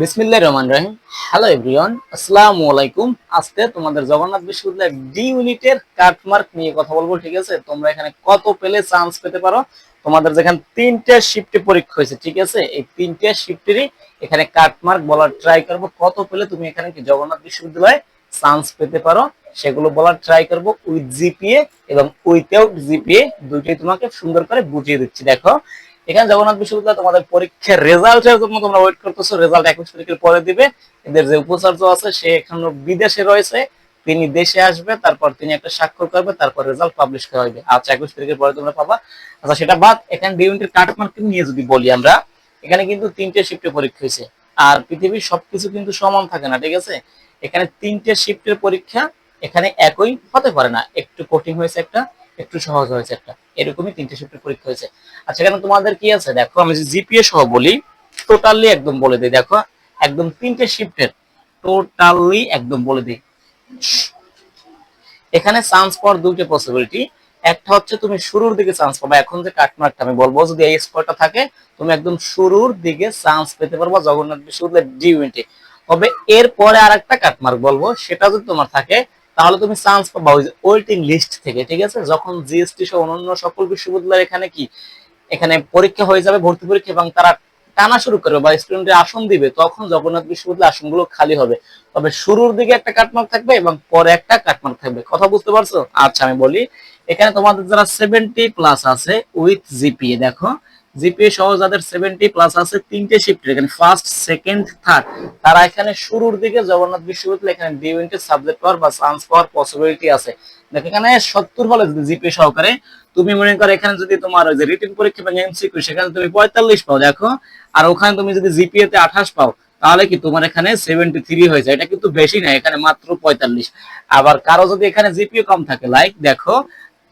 বিসমিল্লাহির রহমানির রহিম। Hello everyone, আসসালামু আলাইকুম। আজকে তোমাদের জগন্নাথ বিশ্ববিদ্যালয়ের ডি ইউনিটের কাটমার্ক নিয়ে কথা বলবো। ঠিক আছে, তোমরা এখানে কত পেলে চান্স পেতে পারো। তোমাদের যেখানে তিনটে শিফটে পরীক্ষা হয়েছে, ঠিক আছে, এই তিনটে শিফটেরই এখানে কাটমার্ক বলার ট্রাই করবো। কত পেলে তুমি এখানে কি জগন্নাথ বিশ্ববিদ্যালয়ে চান্স পেতে পারো সেগুলো বলার ট্রাই করবো, উইথ জিপিএ এবং উইথাউট জিপিএ দুইটাই তোমাকে সুন্দর করে বুঝিয়ে দিচ্ছি। দেখো, এখানে জগন্নাথ বিশ্ববিদ্যালয় তোমাদের পরীক্ষার রেজাল্টের জন্য তোমরা ওয়েট করতেছো। রেজাল্ট 21 তারিখের পরে দিবে। এদের যে উপাচার্য আছে সে এখনো বিদেশে রয়েছে, তিনি দেশে আসবে, তারপর তিনি একটা স্বাক্ষর করবে, তারপর রেজাল্ট পাবলিশ করা হবে। আচ্ছা, 21 তারিখের পরে তোমরা পাবা। আচ্ছা, সেটা বাদ, এখানে ডিউনিটের কাটমার্ক নিয়ে যদি বলি আমরা, এখানে কিন্তু তিনটে শিফটে পরীক্ষা হয়েছে। আর পৃথিবীর সবকিছু কিন্তু সমান থাকে না, ঠিক আছে। এখানে তিনটে শিফটের পরীক্ষা, এখানে একই হতে পারে না, একটু কঠিন হয়েছে একটা, একটু সহজ হয়েছে একটা, এরকমই তিনটে শিফটের পরীক্ষা হয়েছে। আচ্ছা, এখানে তোমাদের কি আছে দেখো, আমি যদি জিপিএ সহ বলি, টোটালি একদম বলে দিই। দেখো, একদম তিনটে শিফটের টোটালি একদম বলে দিই। এখানে চান্স পাওয়ার দুটো পসিবিলিটি। একটা হচ্ছে তুমি শুরুর দিকে চান্স পাবে, এখন যে কাটমার্কটা আমি বলবো, যদি এই স্কোরটা থাকে তুমি একদম শুরুর দিকে চান্স পেতে পারবা জগন্নাথ বিশ্ববিদ্যালয়ের ডি ইউনিটে। তবে এরপরে আর একটা কাটমার্ক বলবো, সেটা যদি তোমার থাকে তাহলে তুমি চান্স পাবা ওই যে ওয়েটিং লিস্ট থেকে। ঠিক আছে, যখন জিএসটি সহ অন্যান্য সকল বিশ্ববিদ্যালয়ের এখানে কি এখানে পরীক্ষা হয়ে যাবে, ভর্তি পরীক্ষা, এবং তারা টানা শুরু করবে বা স্টুডেন্টের আসন দিবে, তখন জগন্নাথ বিশ্ববিদ্যালয়ের আসনগুলো খালি হবে। তবে শুরুর দিকে একটা কাটমার্ক থাকবে এবং পরে একটা কাটমার্ক থাকবে। কথা বুঝতে পারছো? আচ্ছা, আমি বলি, এখানে তোমাদের যারা 70+ আছে উইথ জিপিএ, দেখো জিপিএ সহ যাদের 70+ আছে তিনটে শিফটের, এখানে ফার্স্ট, সেকেন্ড, থার্ড, তারা এখানে শুরুর দিকে জগন্নাথ বিশ্ববিদ্যালয় এখানে ডি ইউনিটের সাবজেক্ট পাওয়ার বা চান্স পাওয়ার পসিবিলিটি আছে। দেখো, এখানে 70 হলে যদি জিপিএ সহকারে তুমি মনে করো, এখানে যদি তোমার ওই যে রিটেন পরীক্ষা এবং এমসিকিউ সেখানে তুমি 45 পাও, দেখো, আর ওখানে তুমি যদি জিপিএ তে 28 পাও, তাহলে কি তোমার এখানে 73 হয়ে যায়। এটা কিন্তু বেশি না, এখানে মাত্র 45। আবার কারো যদি এখানে জিপিএ কম থাকে, লাইক দেখো,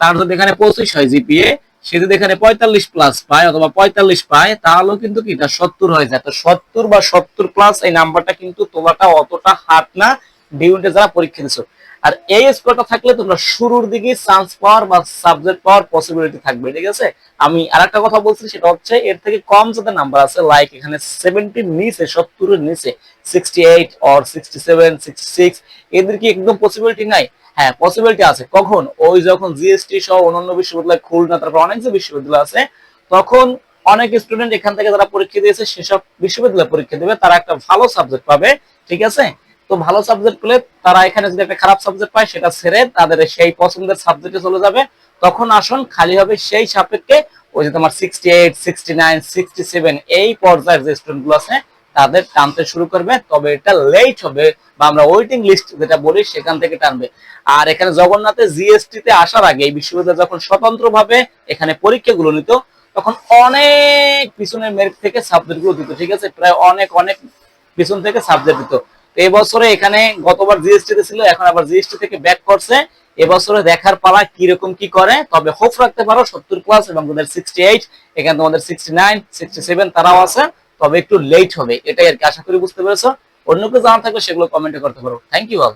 তার যদি এখানে 25 হয় জিপিএ, সে যদি এখানে 45+ পায় অথবা 45 পায়, তাহলেও কিন্তু কি এটা 70 হয়ে যায়। তো 70 বা 70+ এই নাম্বারটা কিন্তু তোলাটা অতটা হার্ড না ডিউনিটে যারা পরীক্ষা দিছো। আর এই স্কোরটা থাকলে তোমরা শুরুর দিকে চান্স পাওয়ার বা সাবজেক্ট পাওয়ার পসিবিলিটি থাকবে। ঠিক আছে, আমি আরেকটা কথা বলছি, সেটা হচ্ছে এর থেকে কম যাদের নাম্বার আছে, লাইক এখানে 70 নিচে, 70 এর নিচে, 68 অর 67, 66, এদের কি একদম পসিবিলিটি নাই? হ্যাঁ, পসিবিলিটি আছে। কখন? ওই যখন জিএসটি সহ অন্যান্য বিশ্ববিদ্যালয়, খুলনা, তারপর অনেক যে বিশ্ববিদ্যালয় আছে, তখন অনেক স্টুডেন্ট এখান থেকে যারা পরীক্ষা দিয়েছে সেসব বিশ্ববিদ্যালয়ে পরীক্ষা দেবে, তারা একটা ভালো সাবজেক্ট পাবে। ঠিক আছে, তো ভালো সাবজেক্ট পেলে তারা এখানে যদি একটা খারাপ সাবজেক্ট পায়, সেটা ছেড়ে তাদের সেই পছন্দের সাবজেক্টে চলে যাবে। তখন আসন খালি হবে সেই সাপেক্ষে ওই যে তোমার 68, 69, 67 এই পর্যায়ের যে স্টুডেন্ট গুলো আছে তাদের টানতে শুরু করবে। তবে এটা লেট হবে, বা আমরা ওয়েটিং লিস্ট যেটা বলি সেখান থেকে টানবে। আর এখানে জগন্নাথে জিএসটি তে আসার আগে এই বিশ্ববিদ্যালয় যখন স্বতন্ত্রভাবে এখানে পরীক্ষাগুলো নিত, তখন অনেক পিছনের মেরিট থেকে সাবজেক্ট গুলো দিত। ঠিক আছে, প্রায় অনেক অনেক পিছন থেকে সাবজেক্ট দিত। এবছরে এখানে গতবার জিএসটি তে ছিল, এখন আবার জিএসটি থেকে ব্যাক করছে। এবছরে দেখার পালা কিরকম কি করে। তবে হোপ রাখতে পারো 70+, এবং তোমাদের 68, এখানে তোমাদের 69, 67 তারাও আছে। তবে একটু লেট হবে, এটাই আর কি। আশা করি বুঝতে পেরেছো। অন্য কিছু জানা থাকলে সেগুলো কমেন্টে করতে পারো। Thank you all.